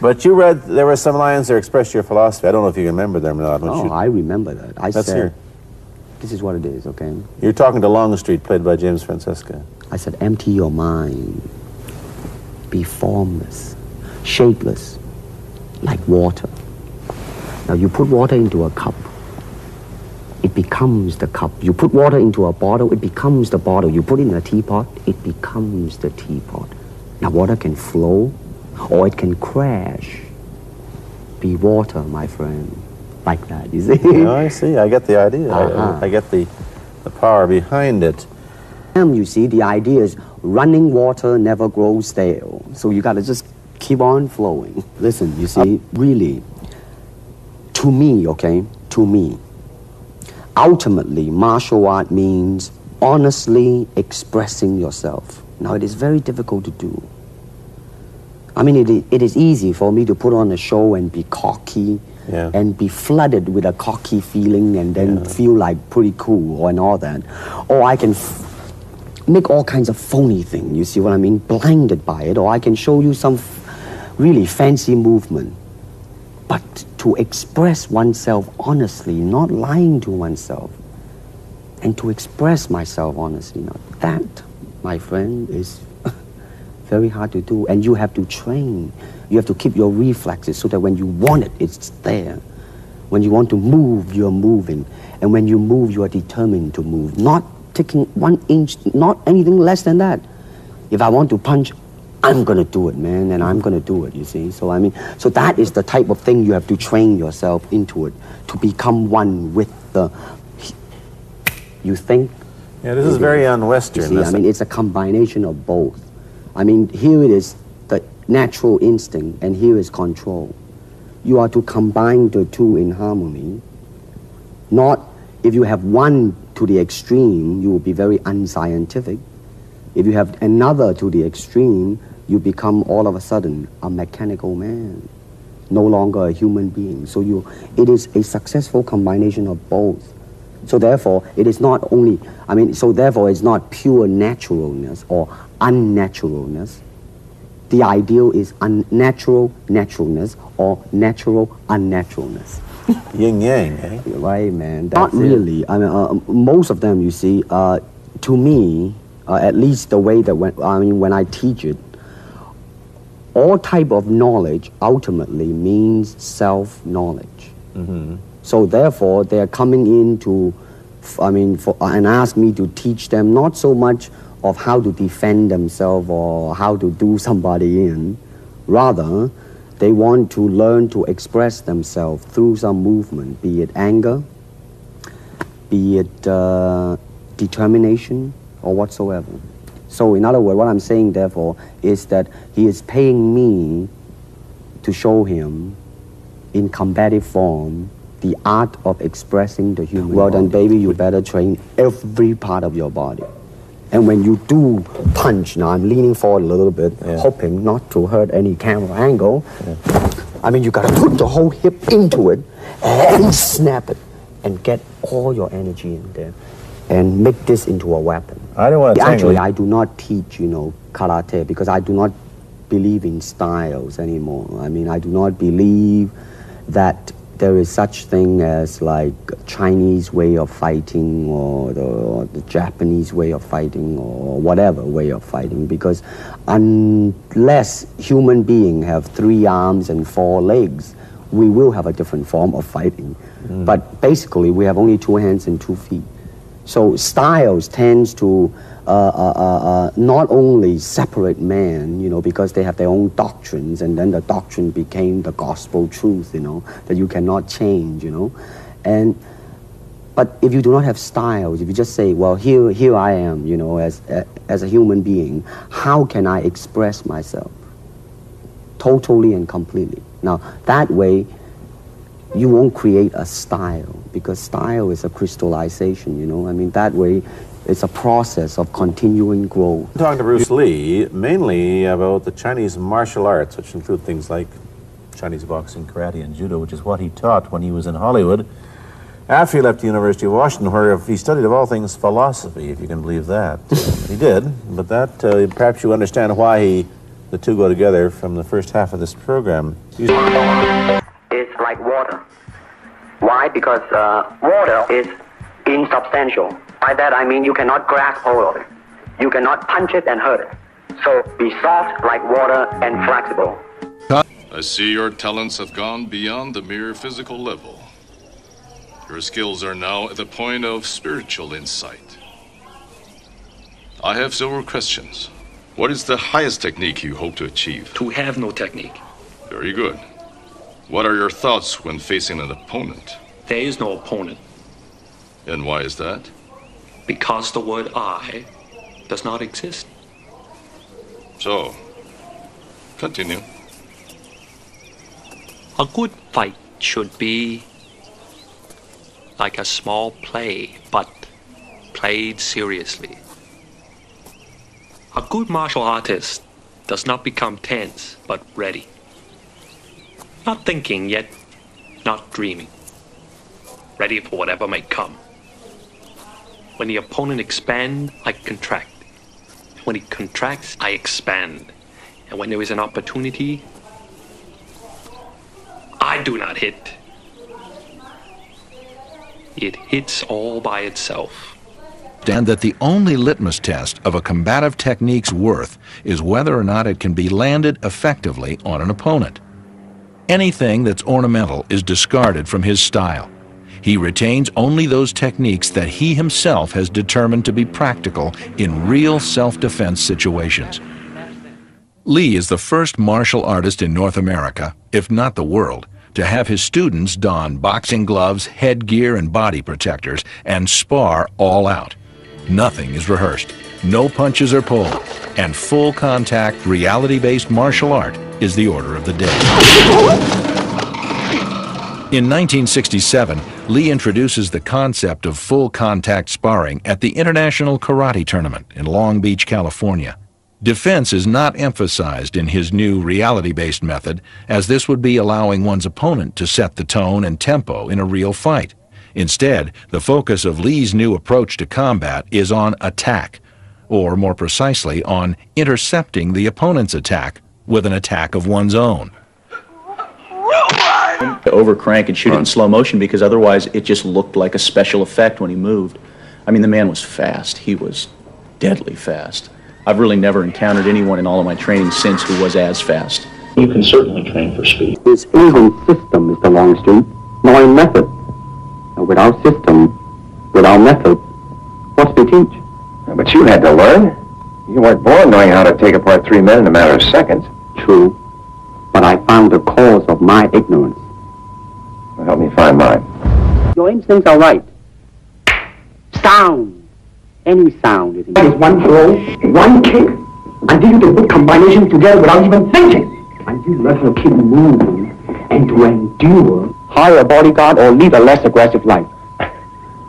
But you read, there were some lines that expressed your philosophy. I don't know if you remember them or not. Oh, I remember that. I Let's said, hear. this is what it is, okay? You're talking to Longstreet, played by James Francesca. I said, empty your mind. Be formless, shapeless, like water. Now, you put water into a cup, it becomes the cup. You put water into a bottle, it becomes the bottle. You put it in a teapot, it becomes the teapot. Now, water can flow, or it can crash. Be water, my friend. Like that, you see? No, I see. I get the idea. I get the power behind it. You see, the idea is running water never grows stale. So you got to just keep on flowing. Listen, you see, really, to me, okay, to me, ultimately, martial art means honestly expressing yourself. Now, it is very difficult to do. I mean, it is easy for me to put on a show and be cocky, and be flooded with a cocky feeling and then feel like pretty cool and all that. Or I can make all kinds of phony things, you see what I mean, blinded by it. Or I can show you some really fancy movement. But to express oneself honestly, not lying to oneself, and to express myself honestly, now that, my friend, is very hard to do. And you have to train. You have to keep your reflexes so that when you want it, it's there. When you want to move, you're moving. And when you move, you are determined to move. Not taking 1 inch, not anything less than that. If I want to punch, I'm going to do it, man, and I'm going to do it, you see. So, I mean, so that is the type of thing you have to train yourself into it, to become one with the, you think? Yeah, this is very un-Western. See, I mean, it's a combination of both. I mean, here it is the natural instinct, and here is control. You are to combine the two in harmony. Not, if you have one to the extreme, you will be very unscientific. If you have another to the extreme, you become all of a sudden a mechanical man, no longer a human being. So it is a successful combination of both. So therefore, it is not only, I mean, so therefore it's not pure naturalness or unnaturalness. The ideal is unnatural naturalness or natural unnaturalness. Yin yang, eh? Right, man. Not really. I mean, most of them, you see, to me, at least the way that when I teach it, all type of knowledge ultimately means self-knowledge. Mm-hmm. So therefore, they're coming in to, and ask me to teach them not so much of how to defend themselves or how to do somebody in. Rather, they want to learn to express themselves through some movement, be it anger, be it determination, or whatsoever. So in other words, what I'm saying, therefore, is that he is paying me to show him in combative form the art of expressing the human body. Well, then, baby, you better train every part of your body. And when you do punch, now I'm leaning forward a little bit, hoping not to hurt any camera angle. I mean, you got to put the whole hip into it and snap it and get all your energy in there and make this into a weapon. I don't want to Actually, I do not teach, karate because I do not believe in styles anymore. I mean, I do not believe that there is such thing as like Chinese way of fighting or the Japanese way of fighting or whatever way of fighting, because unless human beings have 3 arms and 4 legs, we will have a different form of fighting. But basically, we have only 2 hands and 2 feet. So styles tends to not only separate man, because they have their own doctrines, and then the doctrine became the gospel truth, that you cannot change, But if you do not have styles, if you just say, well, here I am, as a human being, how can I express myself totally and completely? Now, that way, you won't create a style, because style is a crystallization, I mean, that way, it's a process of continuing growth. I'm talking to Bruce Lee, mainly about the Chinese martial arts, which include things like Chinese boxing, karate, and judo, which is what he taught when he was in Hollywood. After he left the University of Washington, where he studied, of all things, philosophy, if you can believe that. He did, but that, perhaps you understand why he the two go together from the first half of this program. It's like water. Why? Because water is insubstantial. By that I mean you cannot grasp hold of it. You cannot punch it and hurt it. So be soft like water and flexible. I see your talents have gone beyond the mere physical level. Your skills are now at the point of spiritual insight. I have several questions. What is the highest technique you hope to achieve? To have no technique. Very good. What are your thoughts when facing an opponent? There is no opponent. And why is that? Because the word I does not exist. So, continue. A good fight should be like a small play, but played seriously. A good martial artist does not become tense, but ready. Not thinking, yet not dreaming. Ready for whatever may come. When the opponent expands, I contract. When he contracts, I expand. And when there is an opportunity, I do not hit. It hits all by itself. And that the only litmus test of a combative technique's worth is whether or not it can be landed effectively on an opponent. Anything that's ornamental is discarded from his style. He retains only those techniques that he himself has determined to be practical in real self-defense situations. Lee is the first martial artist in North America, if not the world, to have his students don boxing gloves, headgear, and body protectors and spar all out. Nothing is rehearsed, no punches are pulled, and full contact, reality-based martial art is the order of the day. In 1967, Lee introduces the concept of full contact sparring at the International Karate Tournament in Long Beach, California. Defense is not emphasized in his new reality-based method, as this would be allowing one's opponent to set the tone and tempo in a real fight. Instead, the focus of Lee's new approach to combat is on attack, or more precisely, on intercepting the opponent's attack with an attack of one's own. To overcrank and shoot it in slow motion, because otherwise it just looked like a special effect when he moved. I mean, the man was fast. He was deadly fast. I've really never encountered anyone in all of my training since who was as fast. You can certainly train for speed. This isn't system, Mr. Longstreet, nor in method. And without system, without method, what's to teach? But you had to learn. You weren't born knowing how to take apart 3 men in a matter of seconds. True, but I found the cause of my ignorance. Well, help me find mine. Your instincts are right. Sound. Any sound is That is one throw, one kick, until you can put combinations together without even thinking. Until you learn how to keep moving and to endure. hire a bodyguard or lead a less aggressive life.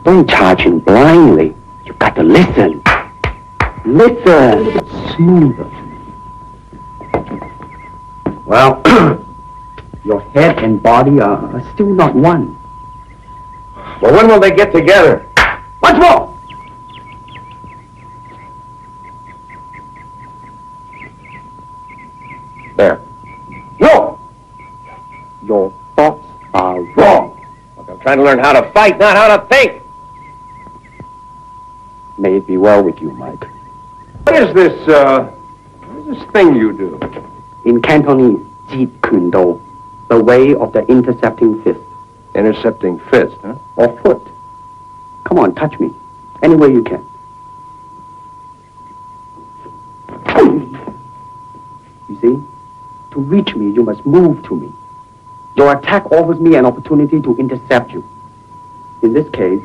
Don't charge him blindly. You got to listen. Listen. Smoother. Well, your head and body are still not one. Well, when will they get together? Once more. There. No! Your thoughts are wrong. Look, I'm trying to learn how to fight, not how to think. May it be well with you, Mike. What is this thing you do? In Cantonese, Jeet Kune Do, the way of the intercepting fist. Intercepting fist, huh? Or foot. Come on, touch me. Any way you can. You see? To reach me, you must move to me. Your attack offers me an opportunity to intercept you. In this case,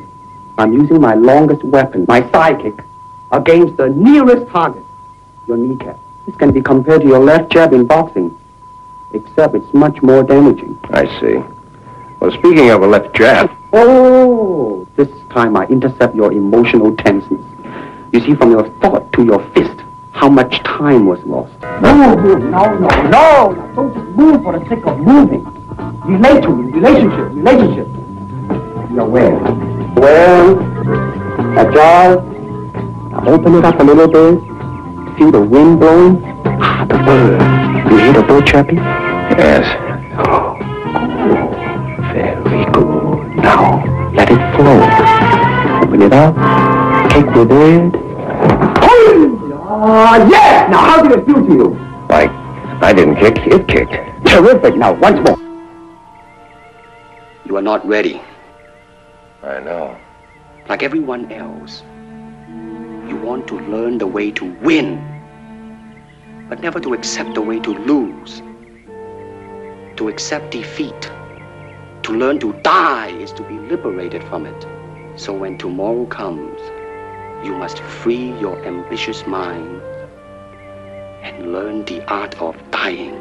I'm using my longest weapon, my sidekick, against the nearest target, your kneecap. This can be compared to your left jab in boxing, except it's much more damaging. I see. Well, speaking of a left jab... Oh, this time I intercept your emotional tenseness. You see, from your thought to your fist, how much time was lost. No. Don't just move for the sake of moving. Relate to me. Relationship. You're aware. Well, ajar. Now open it up a little bit. Feel the wind blowing. The bird. You hear the bird chirping? Yes. Oh, very good. Now, let it flow. Open it up. Take the bird. Yes! Now, how did it feel to you? Like, I didn't kick, it kicked. Terrific. Now, once more. You are not ready. I know. Like everyone else, you want to learn the way to win, but never to accept the way to lose. To accept defeat, to learn to die is to be liberated from it. So when tomorrow comes, you must free your ambitious mind and learn the art of dying.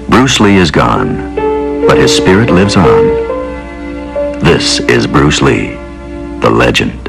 Bruce Lee is gone, but his spirit lives on. This is Bruce Lee, the legend.